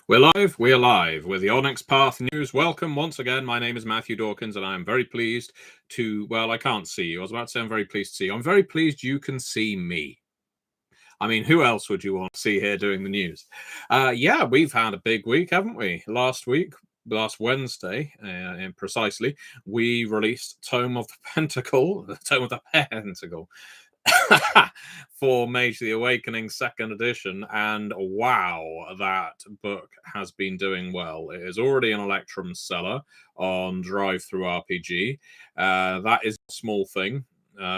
We're live with the Onyx Path News. Welcome once again. My name is Matthew Dawkins, and I am very pleased to, well, I can't see you. I was about to say I'm very pleased to see you. I'm very pleased you can see me. I mean, who else would you want to see here doing the news? Yeah, we've had a big week, haven't we? Last Wednesday, precisely, we released Tome of the Pentacle, Tome of the Pentacle, for Mage The Awakening 2nd edition, and wow, that book has been doing well. It is already an Electrum seller on Drive-Thru RPG. That is a small thing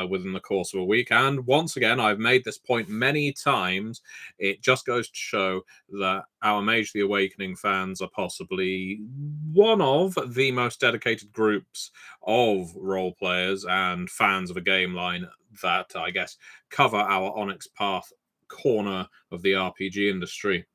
within the course of a week, and once again, I've made this point many times. It just goes to show that our Mage The Awakening fans are possibly one of the most dedicated groups of role players and fans of a game line that, I guess, cover our Onyx Path corner of the RPG industry.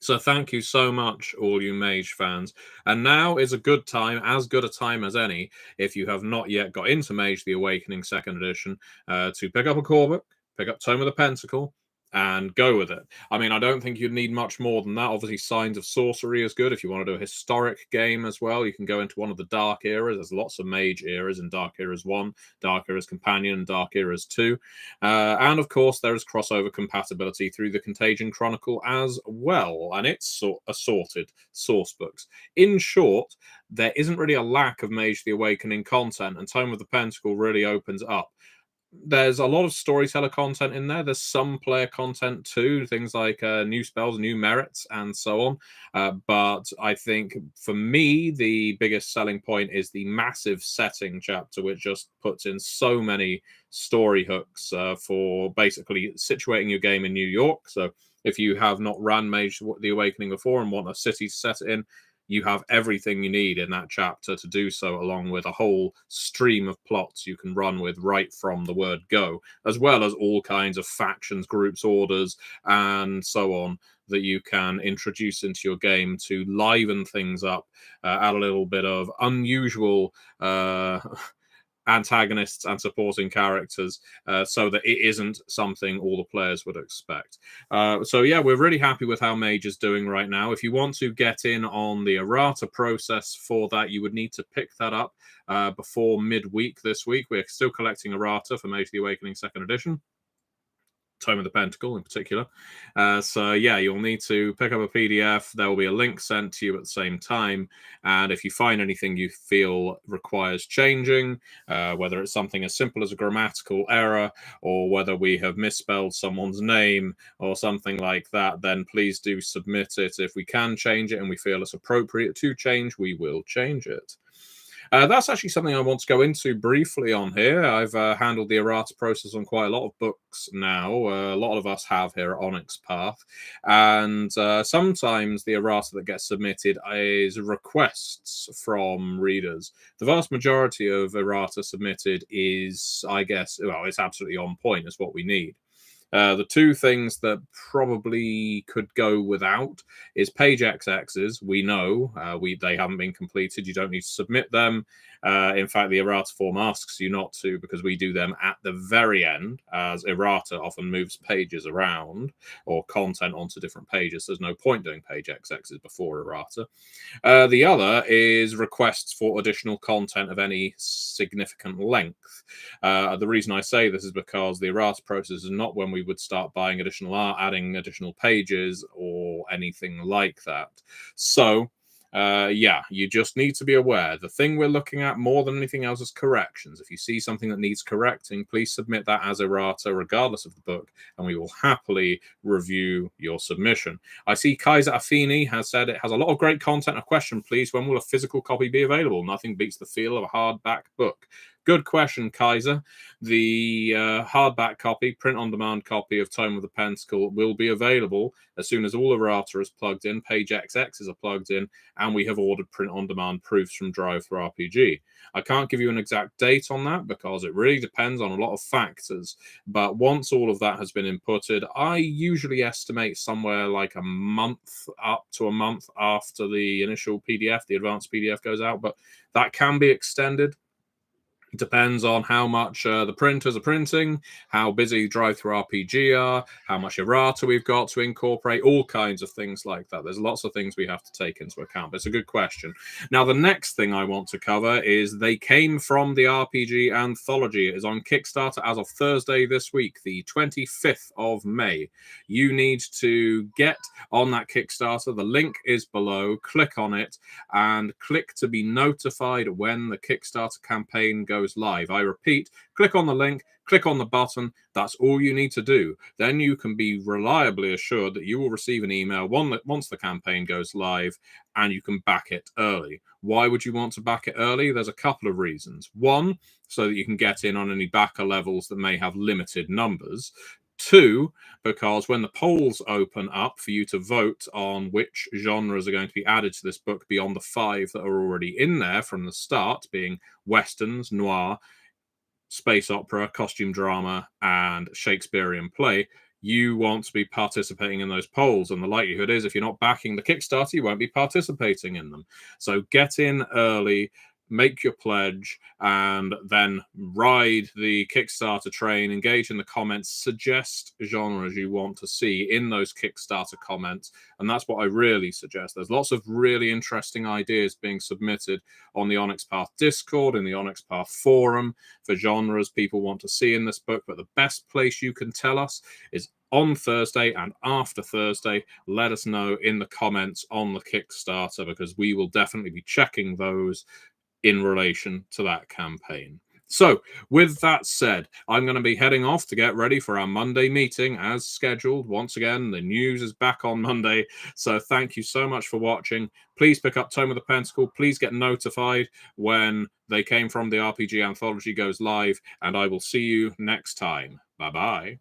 So thank you so much, all you Mage fans. And now is a good time, as good a time as any, if you have not yet got into Mage The Awakening 2nd edition, to pick up a core book, pick up Tome of the Pentacle, and go with it. I mean, I don't think you'd need much more than that. Obviously, Signs of Sorcery is good. If you want to do a historic game as well, you can go into one of the Dark Eras. There's lots of Mage eras in Dark Eras 1, Dark Eras Companion, and Dark Eras 2. And of course, there is crossover compatibility through the Contagion Chronicle as well, and it's assorted source books. In short, there isn't really a lack of Mage the Awakening content, and Tome of the Pentacle really opens up. There's a lot of storyteller content in there. There's some player content too, things like new spells, new merits, and so on. But I think for me, the biggest selling point is the massive setting chapter, which just puts in so many story hooks for basically situating your game in New York. So if you have not run Mage the Awakening before and want a city to set it in, you have everything you need in that chapter to do so, along with a whole stream of plots you can run with right from the word go, as well as all kinds of factions, groups, orders, and so on that you can introduce into your game to liven things up, add a little bit of unusual antagonists and supporting characters, so that it isn't something all the players would expect. So yeah, we're really happy with how Mage is doing right now. If you want to get in on the Errata process for that, you would need to pick that up before midweek this week. We're still collecting Errata for Mage the Awakening 2nd edition. Tome of the Pentacle in particular. So yeah, you'll need to pick up a PDF. There will be a link sent to you at the same time. And if you find anything you feel requires changing, whether it's something as simple as a grammatical error or whether we have misspelled someone's name or something like that, then please do submit it. If we can change it and we feel it's appropriate to change, we will change it. That's actually something I want to go into briefly on here. I've handled the Errata process on quite a lot of books now. A lot of us have here at Onyx Path. And sometimes the Errata that gets submitted is requests from readers. The vast majority of Errata submitted is, I guess, well, it's absolutely on point. It's what we need. The two things that probably could go without is page XXs. We know they haven't been completed. You don't need to submit them. In fact, the Errata form asks you not to, because we do them at the very end, as Errata often moves pages around or content onto different pages. There's no point doing page XXs before Errata. The other is requests for additional content of any significant length. The reason I say this is because the Errata process is not when we would start buying additional art, adding additional pages, or anything like that. So, yeah, you just need to be aware. The thing we're looking at more than anything else is corrections. If you see something that needs correcting, please submit that as Errata, regardless of the book, and we will happily review your submission. I see Kaiser Affini has said it has a lot of great content. A question, please. When will a physical copy be available? Nothing beats the feel of a hardback book. Good question, Kaiser. The hardback copy, print-on-demand copy of Tome of the Pentacle will be available as soon as all Errata is plugged in, page XXs are plugged in, and we have ordered print-on-demand proofs from Drive-Thru RPG. I can't give you an exact date on that because it really depends on a lot of factors. But once all of that has been inputted, I usually estimate somewhere like a month, up to a month after the initial PDF, the advanced PDF goes out, but that can be extended. It depends on how much the printers are printing, how busy Drive-Thru RPG are, how much errata we've got to incorporate, all kinds of things like that. There's lots of things we have to take into account, but it's a good question. Now, the next thing I want to cover is They Came From the RPG Anthology. It is on Kickstarter as of Thursday this week, the 25th of May. You need to get on that Kickstarter. The link is below. Click on it and click to be notified when the Kickstarter campaign goes live. I repeat, click on the link, click on the button. That's all you need to do. Then you can be reliably assured that you will receive an email once the campaign goes live, and you can back it early. Why would you want to back it early? There's a couple of reasons. One, so that you can get in on any backer levels that may have limited numbers. Two, because when the polls open up for you to vote on which genres are going to be added to this book beyond the 5 that are already in there from the start, being westerns, noir, space opera, costume drama, and Shakespearean play, you want to be participating in those polls. And the likelihood is, if you're not backing the Kickstarter, you won't be participating in them. So get in early, make your pledge, and then ride the Kickstarter train. Engage in the comments, suggest genres you want to see in those Kickstarter comments, and that's what I really suggest. There's lots of really interesting ideas being submitted on the Onyx Path Discord, in the Onyx Path forum, for genres people want to see in this book, but the best place you can tell us is on Thursday and after Thursday. Let us know in the comments on the Kickstarter, because we will definitely be checking those in relation to that campaign. So, with that said, I'm going to be heading off to get ready for our Monday meeting as scheduled. Once again, the news is back on Monday. So, thank you so much for watching. Please pick up Tome of the Pentacle. Please get notified when They Came From the RPG Anthology goes live, and I will see you next time. Bye-bye.